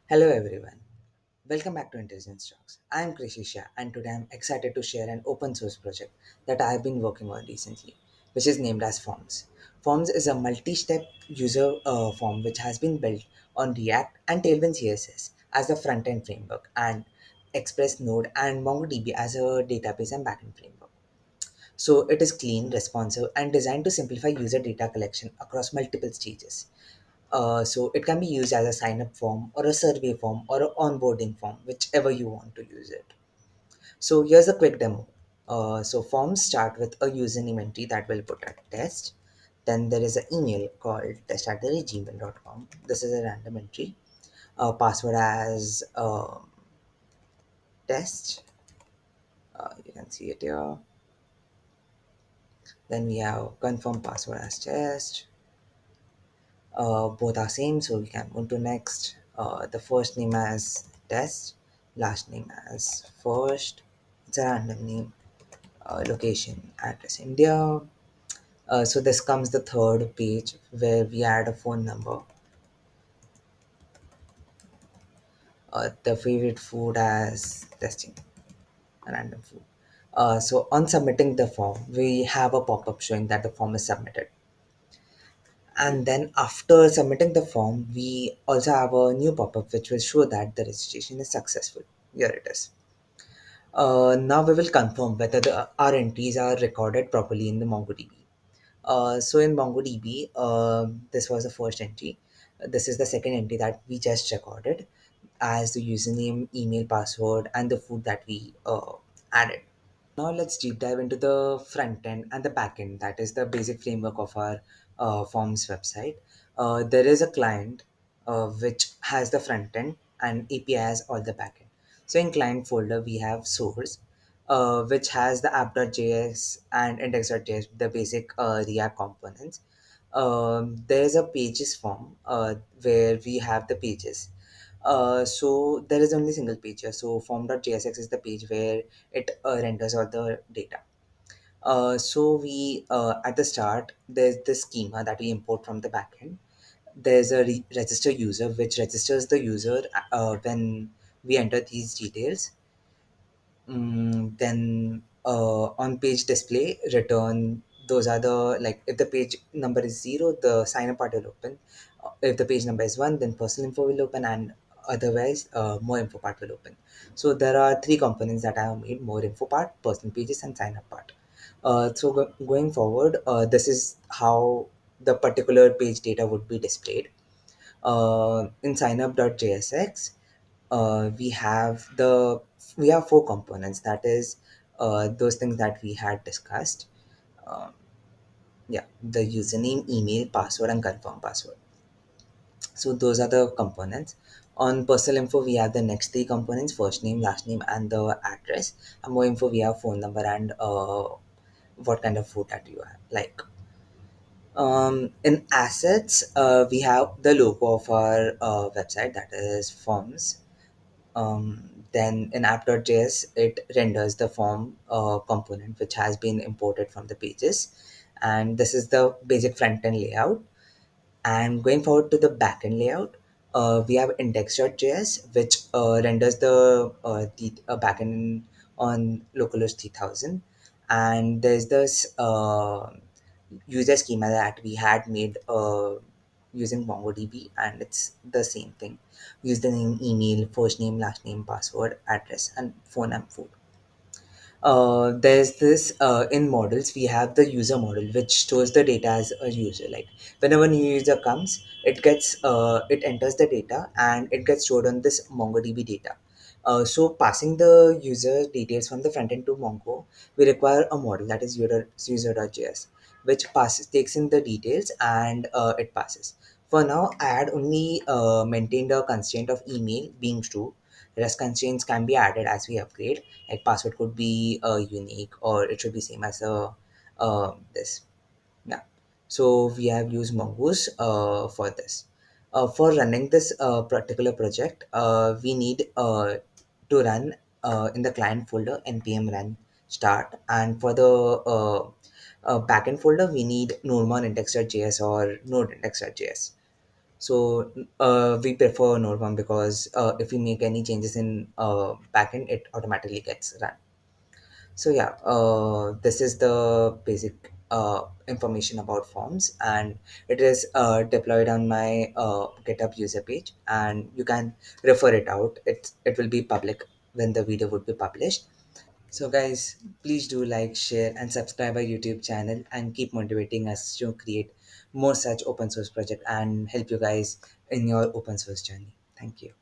Hello everyone. Welcome back to IntelligenZ Talks. I am Krishi Shah and today I am excited to share an open source project that I have been working on recently, which is named as Forms. Forms is a multi-step user form which has been built on React and Tailwind CSS as the front-end framework and Express Node and MongoDB as a database and backend framework. So it is clean, responsive, and designed to simplify user data collection across multiple stages. So it can be used as a sign up form or a survey form or an onboarding form, whichever you want to use it. So here's a quick demo. So forms start with a username entry that will put a test. Then there is an email called test@gmail.com. This is a random entry. Password as test. You can see it here. Then we have confirm password as test. Both are same, so we can go to next. The first name as test, last name as first. It's a random name. Location address India. So this comes the third page where we add a phone number. The favorite food as testing, random food. So on submitting the form, we have a pop-up showing that the form is submitted. And then after submitting the form, we also have a new pop-up which will show that the registration is successful. Here it is. Now we will confirm whether our entries are recorded properly in the MongoDB. So in MongoDB, this was the first entry. This is the second entry that we just recorded as the username, email, password, and the food that we added. Now let's deep dive into the front end and the back end. That is the basic framework of our Forms website. There is a client which has the front end and API has all the back end. So in client folder, we have source, which has the app.js and index.js, the basic React components. There is a pages form where we have the pages. So there is only single page here. So form.jsx is the page where it renders all the data. So we at the start there's this schema that we import from the backend. There's a register user which registers the user when we enter these details. Then on page display return, those are the, like, if the page number is 0, the sign up part will open. If the page number is 1, then personal info will open, and otherwise more info part will open. So there are three components that I have made: more info part, personal pages, and sign up part. Going forward, this is how the particular page data would be displayed. In signup.jsx, we have four components. That is those things that we had discussed. Um, yeah, the username, email, password, and confirm password. So those are the components. On personal info, we have the next three components: first name, last name, and the address. And more info, we have phone number and what kind of food that you have, like. In assets, we have the logo of our website, that is forms. Then in app.js, it renders the form component which has been imported from the pages. And this is the basic front end layout. And going forward to the backend layout, we have index.js, which renders the backend on localhost 3000. And there's this user schema that we had made using MongoDB, and it's the same thing: username, email, first name, last name, password, address, and phone and food. There's this in models we have the user model which stores the data as a user. Like whenever new user comes, it enters the data and it gets stored on this MongoDB data. So passing the user details from the front end to Mongo, we require a model, that is user.js, which passes takes in the details and it passes. For now, I had only maintained a constraint of email being true. Rest constraints can be added as we upgrade, like password could be unique or it should be same as this. Yeah. So we have used mongoose for this. For running this particular project, we need to run in the client folder npm run start, and for the backend folder we need node index.js or node index.js. So we prefer Node form because if we make any changes in backend, it automatically gets run. So yeah, this is the basic information about forms, and it is deployed on my GitHub user page, and you can refer it out. It will be public when the video would be published. So guys, please do like, share, and subscribe our YouTube channel, and keep motivating us to create more such open source project and help you guys in your open source journey. Thank you.